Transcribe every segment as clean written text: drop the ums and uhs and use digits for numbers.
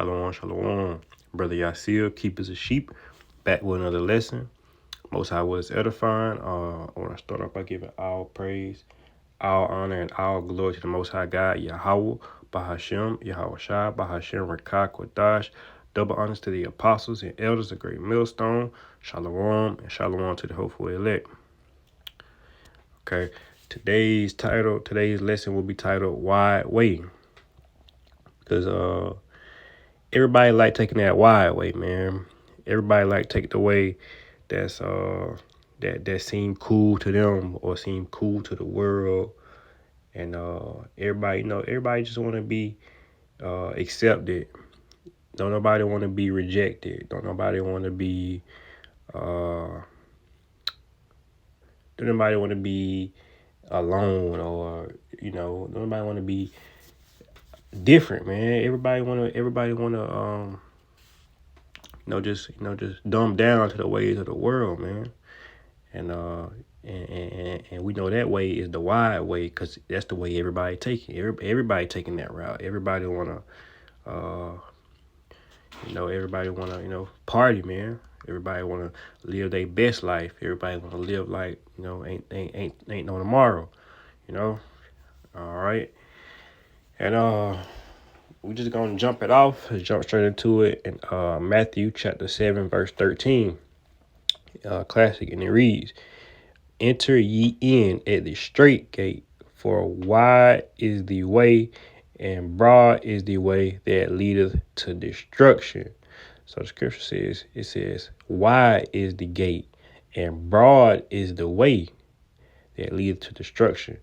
Shalom, shalom. Brother Yasir, keepers of sheep, back with another lesson. Most High was edifying. I want to start off by giving all praise, all honor, and all glory to the Most High God, Yahweh, Bahashem, Yahweh Shai, Bahashem, Rakah, Kodash. Double honors to the apostles and elders, the great millstone. Shalom, and shalom to the hopeful elect. Okay, today's lesson will be titled Wide Way. Because everybody like taking that wide way, man. Everybody like take the way that's that seem cool to them or seem cool to the world. And everybody just want to be accepted. Don't nobody want to be rejected. Don't nobody want to be don't nobody want to be alone, or don't nobody want to be different, man. Everybody want to just dumb down to the ways of the world, man. And we know that way is the wide way, because that's the way everybody taking. Everybody taking that route. Everybody wanna party, man. Everybody wanna live their best life. Everybody wanna live like ain't no tomorrow. All right. And we just gonna jump it off. Jump straight into it in Matthew chapter 7 verse 13. Classic, and it reads, "Enter ye in at the straight gate, for wide is the way, and broad is the way that leadeth to destruction." So the scripture says, wide is the gate, and broad is the way that leadeth to destruction.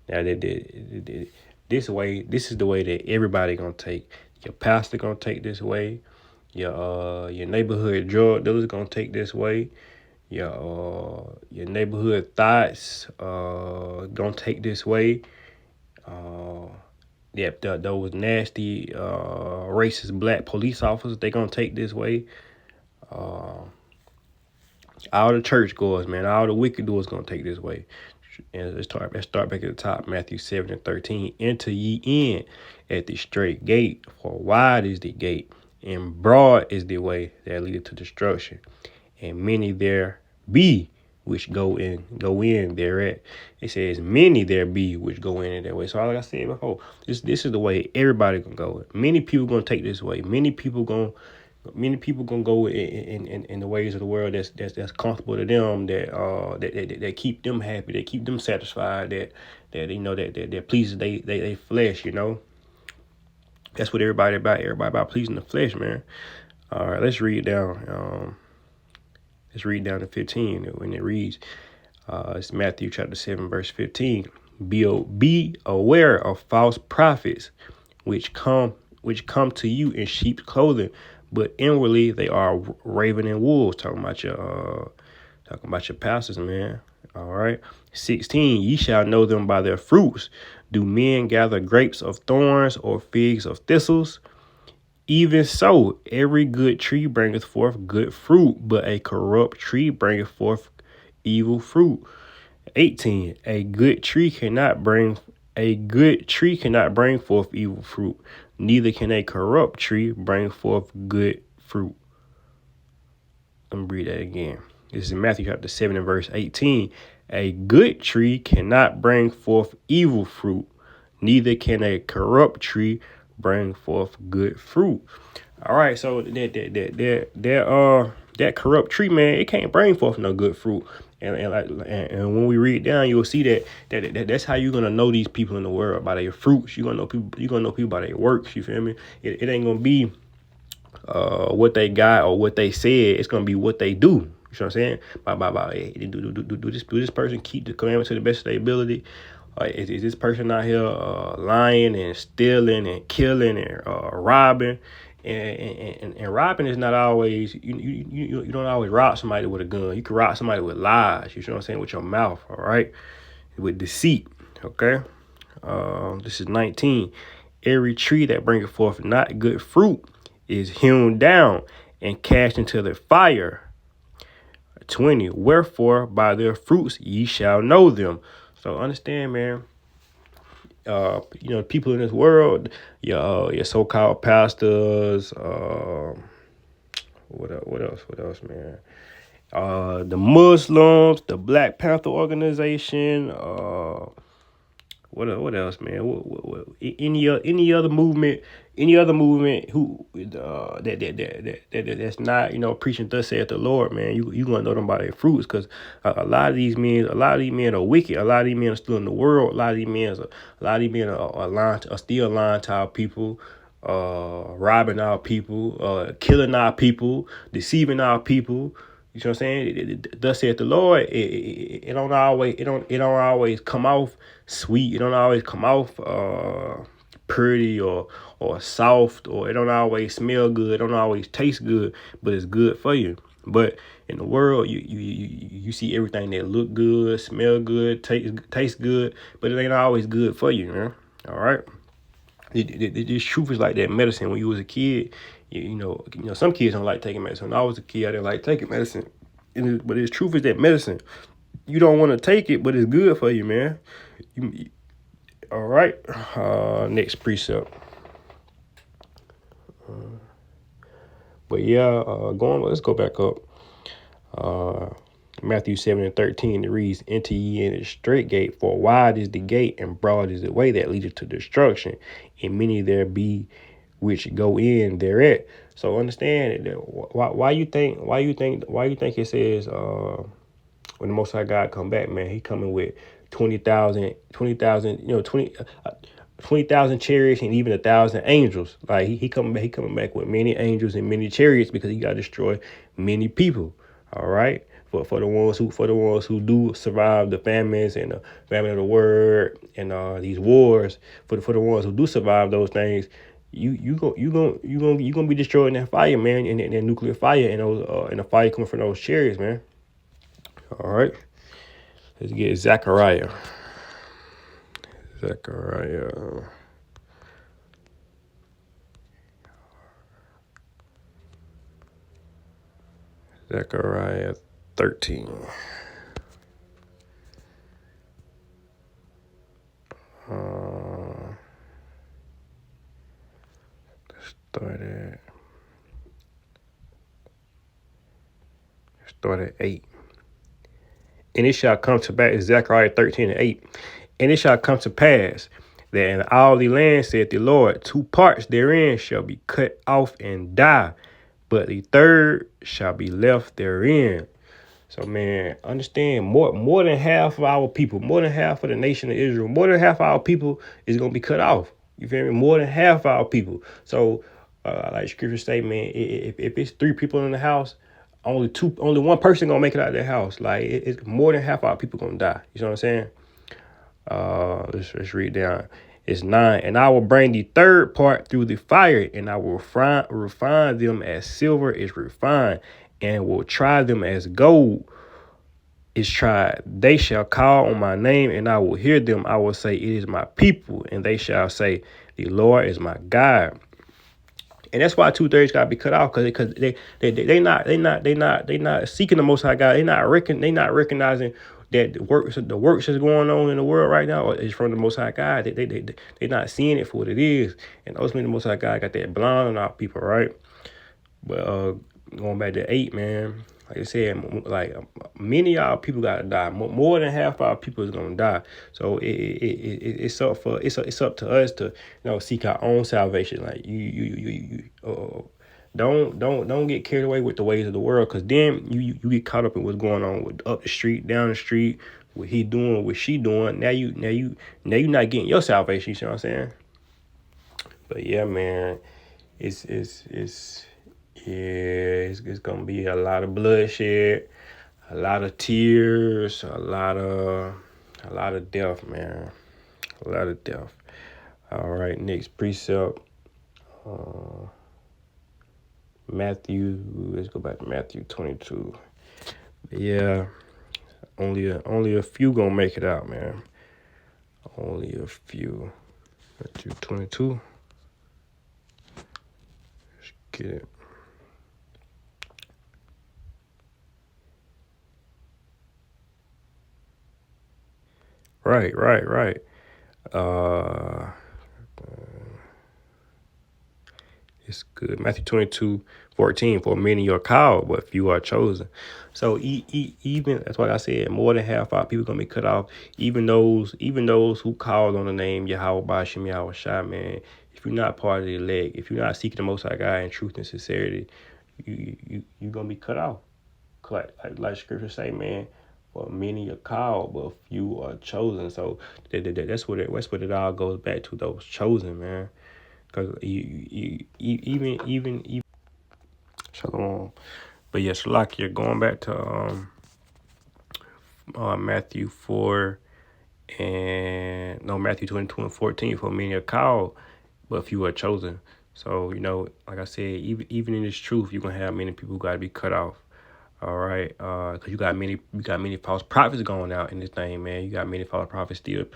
Now, this is the way that everybody gonna take. Your pastor gonna take this way. Your neighborhood drug dealer's gonna take this way. Your neighborhood thoughts gonna take this way. Those nasty racist black police officers, they gonna take this way. All the church goers, man, all the wicked doers gonna take this way. And let's start back at the top. Matthew 7 and 13. "Enter ye in at the straight gate, for wide is the gate, and broad is the way that leadeth to destruction, and many there be which go in thereat." It says many there be which go in that way. So like I said before, this is the way everybody gonna go. Many people gonna take this way. Many people gonna go in the ways of the world that's comfortable to them, that keep them happy, that keep them satisfied, that pleases they flesh. That's what everybody about. Everybody about pleasing the flesh, man. All right, let's read down. Let's read down to 15 when it reads. It's Matthew chapter 7 verse 15. Be aware of false prophets, which come to you in sheep's clothing, but inwardly they are raven and wolves. Talking about your pastors, man. All right. 16. Ye shall know them by their fruits. Do men gather grapes of thorns or figs of thistles? Even so, every good tree bringeth forth good fruit, but a corrupt tree bringeth forth evil fruit. 18. A good tree cannot bring forth evil fruit, neither can a corrupt tree bring forth good fruit. Let me read that again. This is Matthew chapter 7 and verse 18. A good tree cannot bring forth evil fruit, neither can a corrupt tree bring forth good fruit. All right, so that corrupt tree, man, it can't bring forth no good fruit. And when we read down, you'll see that's how you're gonna know these people in the world, by their fruits. You're gonna know people by their works. You feel me? It ain't gonna be what they got or what they said. It's gonna be what they do. You know what I'm saying? Do this person keep the commandments to the best of their ability? Is this person out here lying and stealing and killing and robbing? And robbing is not always, you don't always rob somebody with a gun. You can rob somebody with lies, you know what I'm saying, with your mouth, all right? With deceit, okay? This is 19. Every tree that bringeth forth not good fruit is hewn down and cast into the fire. 20. Wherefore by their fruits ye shall know them. So understand, man, people in this world, your so-called pastors, what else, man? The Muslims, the Black Panther organization, what else, man? Any other movement, who that's not preaching thus saith the Lord, man. You gonna know them by their fruits, because a lot of these men, are wicked. A lot of these men are still in the world. A lot of these men are still lying to our people, robbing our people, killing our people, deceiving our people. You know what I'm saying? Thus saith the Lord. It don't always come off sweet. It don't always come off pretty or soft, or it don't always smell good. It don't always taste good, but it's good for you. But in the world, you see everything that look good, smell good, taste good, but it ain't always good for you, man. All right. This truth is like that medicine. When you was a kid, some kids don't like taking medicine. When I was a kid, I didn't like taking medicine. But the truth is that medicine, you don't want to take it, but it's good for you, man. All right. Next precept. But yeah, let's go back up. Matthew 7:13, it reads, "Enter ye in the straight gate, for wide is the gate, and broad is the way that leadeth to destruction, and many there be which go in thereat." So understand that why you think it says when the Most High God come back, man, he coming with 20,000, 20,000 chariots and even 1,000 angels. Like he coming back with many angels and many chariots, because he got to destroy many people. All right. For the ones who do survive the famines and the famine of the word and these wars, for the ones who do survive those things, you gonna be destroyed in that fire, man, in that nuclear fire, and those and the fire coming from those chariots, man. All right, let's get Zechariah. Zechariah 13. Start at 8. And it shall come to pass, Zechariah 13:8. And it shall come to pass that in all the land, saith the Lord, 2 parts therein shall be cut off and die, but the third shall be left therein. So, man, understand, more than half of our people, more than half of the nation of Israel, more than half of our people is going to be cut off. You feel me? More than half of our people. So, like scripture say, man, if it's 3 people in the house, only one person gonna make it out of their house. Like it's more than half our people gonna die. You know what I'm saying? Let's read down. It's 9. And I will bring the third part through the fire, and I will refine them as silver is refined, and will try them as gold is tried. They shall call on my name, and I will hear them. I will say, it is my people, and they shall say, the Lord is my God. And that's why 2/3 gotta be cut off, because they not seeking the Most High God. They not recognizing that the works that's going on in the world right now is from the Most High God. They not seeing it for what it is. And ultimately the Most High God got that blind on our people, right? But going back to 8, man, like I said, like many of our people gotta die. More than half of our people is gonna die. So it's up to us to seek our own salvation. Like don't get carried away with the ways of the world, because then you get caught up in what's going on with up the street, down the street, what he doing, what she doing. Now you not getting your salvation. You see what I'm saying? But yeah, man, it's gonna be a lot of bloodshed, a lot of tears, a lot of death, man. A lot of death. All right, next precept. Matthew. Let's go back to Matthew 22. Yeah, only a few gonna make it out, man. Only a few. Matthew 22. Let's get it. Right. Uh, it's good. Matthew 22:14. For many are called, but few are chosen. So even that's why I said more than half our people gonna be cut off. Even those who called on the name Yahweh Bashim Yahweh Shai, man. If you're not part of the elect, if you're not seeking the Most High God in truth and sincerity, you gonna be cut off. Like Scripture say, man. For many are called, but few are chosen. So that's what it all goes back to. Those chosen, man. Because even Shalom. But yes, like you're going back to Matthew 4 and no Matthew 22:14. For many are called, but few are chosen. So like I said, even in this truth, you're gonna have many people who gotta be cut off. All right, because you got many false prophets going out in this thing, man. You got many false prophets still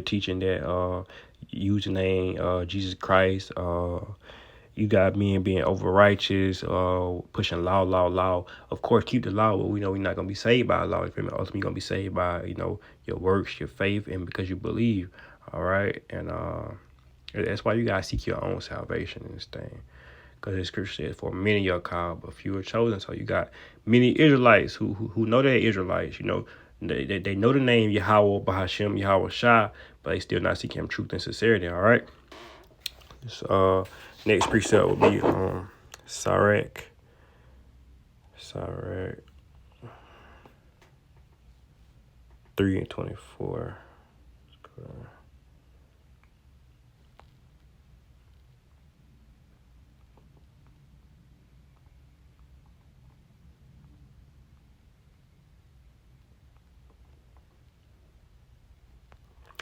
teaching that using the name Jesus Christ. You got men being over righteous, pushing law. Of course, keep the law, but we know we're not gonna be saved by law. Ultimately, you're gonna be saved by your works, your faith, and because you believe. All right, and that's why you gotta seek your own salvation in this thing. Because the scripture says, "For many are called, but few are chosen." So you got many Israelites who know they're Israelites. They know the name Yahweh Bahashim Yahweh Shai, but they still not seeking Him truth and sincerity. All right. This next precept will be Sirach 3:24.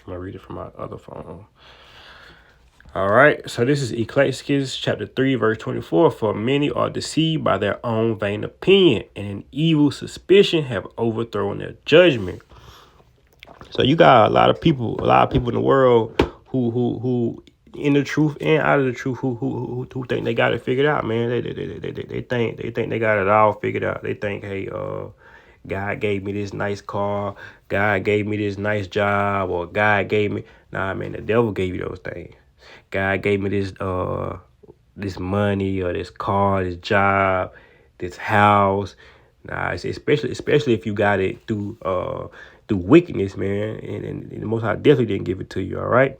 I'm gonna read it from my other phone. All right, so this is Ecclesiastes chapter 3, verse 24. For many are deceived by their own vain opinion, and an evil suspicion have overthrown their judgment. So you got a lot of people in the world who in the truth and out of the truth who think they got it figured out, man. They think they got it all figured out. They think, hey, God gave me this nice car, God gave me this nice job, or God gave me. Nah, man, the devil gave you those things. God gave me this money or this car, this job, this house. Nah, especially if you got it through wickedness, man. And the Most High definitely didn't give it to you. All right.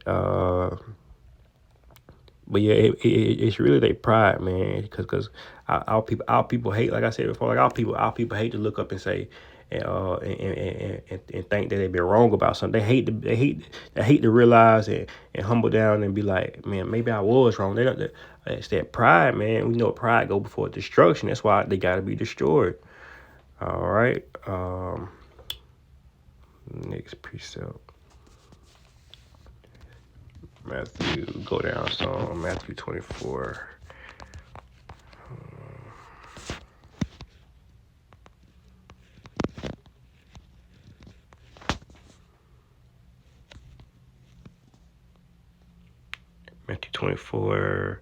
Uh, but yeah, it's really their pride, man. Because our people hate, like I said before, like our people hate to look up and say, and think that they've been wrong about something. They hate to realize and humble down and be like, man, maybe I was wrong. It's that pride, man. We know pride go before destruction. That's why they gotta be destroyed. All right. Next precept. Matthew, go down some. Matthew 24. Matthew 24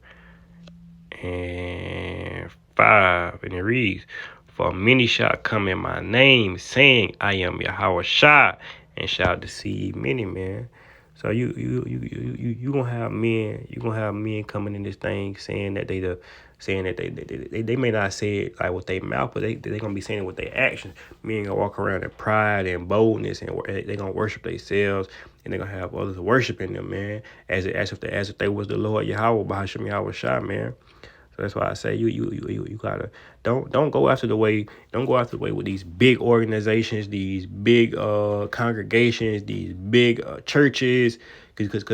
and 5. And it reads, For many shall come in my name, saying, I am Yahweh Shai, and shall deceive many, man. So you gonna have men coming in this thing saying that they may not say it like with their mouth, but they gonna be saying it with their actions. Men gonna walk around in pride and boldness, and they gonna worship themselves, and they gonna have others worshiping them, man, as if they was the Lord Yahweh Bahasham Yahweh Shai, man. So that's why I say you gotta don't go after the way with these big organizations, these big congregations, these big churches, because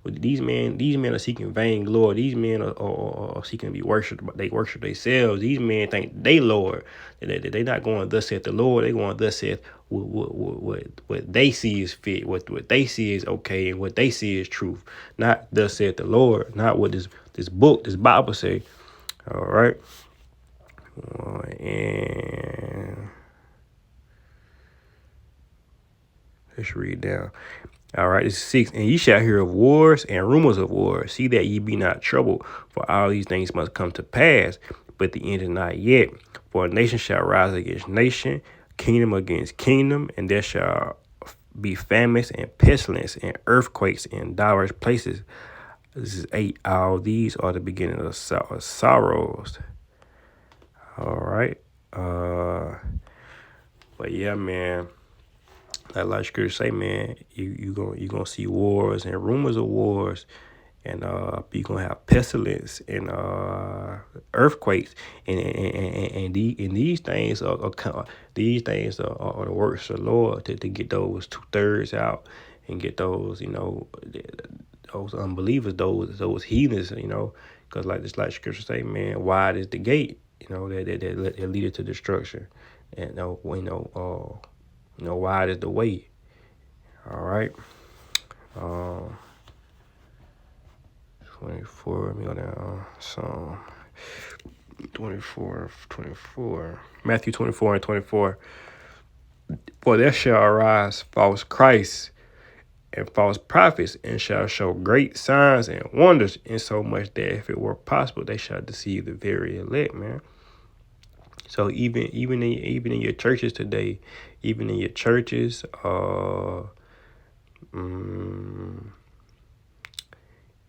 these men are seeking vain glory. These men are seeking to be worshipped, but they worship themselves. These men think they Lord. They not going thus saith the Lord. They going thus saith what they see is fit, what they see is okay, and what they see is truth. Not thus saith the Lord. Not what this Bible say. All right. And let's read down. All right, this is 6. And ye shall hear of wars and rumors of wars. See that ye be not troubled, for all these things must come to pass, but the end is not yet. For a nation shall rise against nation, kingdom against kingdom, and there shall be famines and pestilence and earthquakes in diverse places. This is 8. All these are the beginning of sorrows. All right. But yeah, man. Like Scripture say, man, you gonna see wars and rumors of wars, and you gonna have pestilence and earthquakes, and these things are the works of the Lord to get those 2/3 out and get those those unbelievers, those heathens, because like Scripture say, man, wide is the gate, that lead to destruction, and wide is the way. All right. 24. Let me go down. Psalm 24. Matthew 24:24. For there shall arise false Christs and false prophets, and shall show great signs and wonders, insomuch that if it were possible, they shall deceive the very elect, man. So even in your churches today, even in your churches,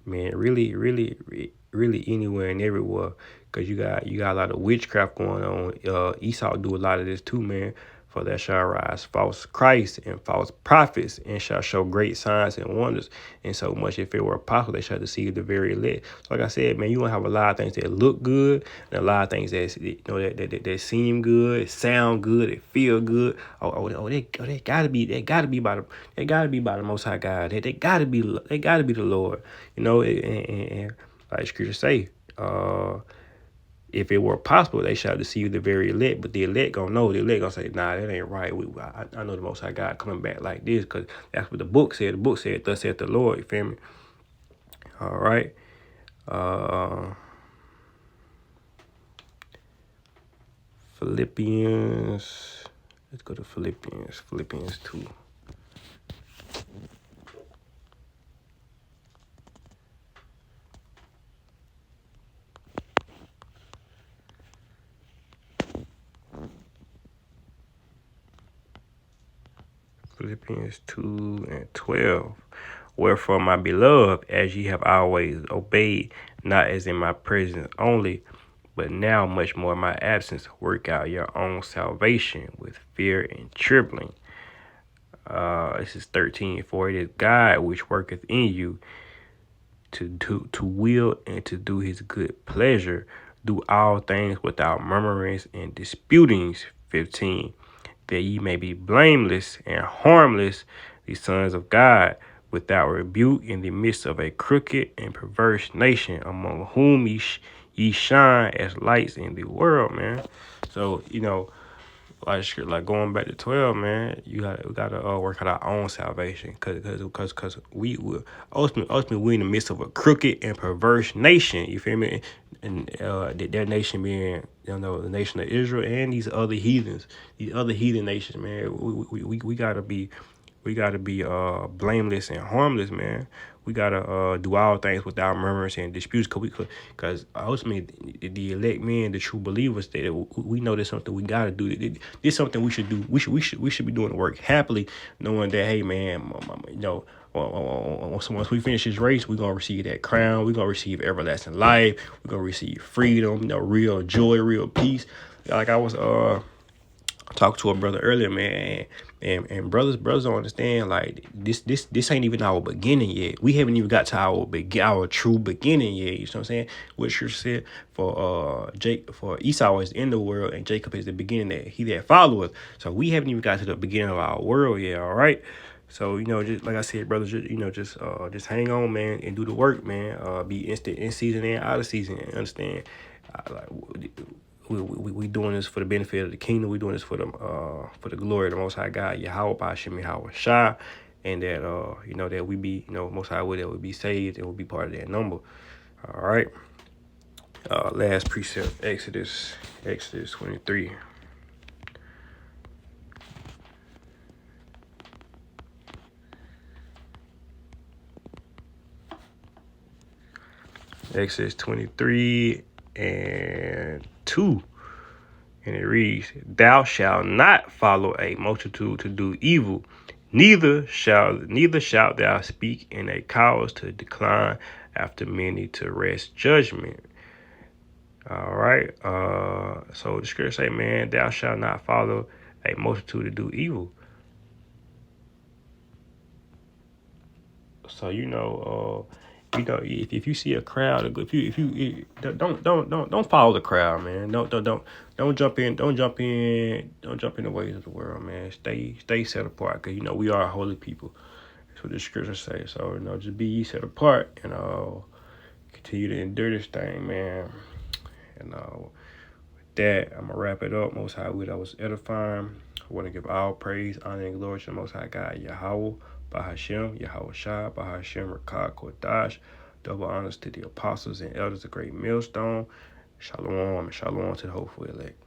man, really anywhere and everywhere, because you got a lot of witchcraft going on. Esau do a lot of this too, man. For there shall arise false Christ and false prophets, and shall show great signs and wonders, and so much if it were possible, they shall deceive the very elect. So like I said, man, you gonna have a lot of things that look good, and a lot of things that seem good, sound good, it feel good. They gotta be by the Most High God. They gotta be the Lord. And like Scripture say, if it were possible, they shall deceive the very elect. But the elect gonna know. The elect gonna say, nah, that ain't right. I know the Most High God coming back like this, because that's what the book said. The book said, thus saith the Lord. You feel me? All right. Philippians. Let's go to Philippians. Philippians 2. Philippians 2:12. Wherefore, my beloved, as ye have always obeyed, not as in my presence only, but now much more in my absence, work out your own salvation with fear and trembling. This is 13. For it is God which worketh in you to will and to do his good pleasure. Do all things without murmurings and disputings. 15. That ye may be blameless and harmless, the sons of God, without rebuke in the midst of a crooked and perverse nation, among whom ye shine as lights in the world, man. So, like going back to 12, man, we gotta work out our own salvation, cause we ultimately we in the midst of a crooked and perverse nation. You feel me? And that nation being the nation of Israel and these other heathen nations, man. We gotta be blameless and harmless, man. We gotta do all things without murmurs and disputes, cause ultimately the elect men, the true believers, that we know there's something we gotta do. This is something we should do. We should be doing the work happily, knowing that, hey, man, once we finish this race, we're gonna receive that crown. We're gonna receive everlasting life. We're gonna receive freedom, real joy, real peace. Like I was talked to a brother earlier, man, and brothers don't understand, like this ain't even our beginning yet. We haven't even got to our true beginning yet. You know what I'm saying? What Scripture said for Esau is in the world and Jacob is the beginning, that he that followeth. So we haven't even got to the beginning of our world yet. All right. So just like I said, brothers, just hang on, man, and do the work, man. Be instant in season and out of season. Understand? We doing this for the benefit of the kingdom. We doing this for the glory of the Most High God, Yahweh Bashim Yahweh Shah, and that that we be Most High will, that we be saved and we'll be part of that number. All right. Last precept, Exodus 23. Exodus 23 and 2. And it reads, Thou shalt not follow a multitude to do evil, Neither shalt thou speak in a cause to decline after many to rest judgment. All right. So the scripture say, man, thou shalt not follow a multitude to do evil. So if you see a crowd, if you don't follow the crowd, man. Don't jump in. Don't jump in the ways of the world, man. Stay set apart, cause we are a holy people. That's what the scriptures say. So just be ye set apart and continue to endure this thing, man. And with that, I'm gonna wrap it up. Most High, I was edifying. I want to give all praise, honor, and glory to the Most High God, Yahweh, Bahashem, Yahweh Shah, Bahashem, Rakah, Kodash. Double honors to the apostles and elders of Great Millstone. Shalom and shalom to the hopeful elect.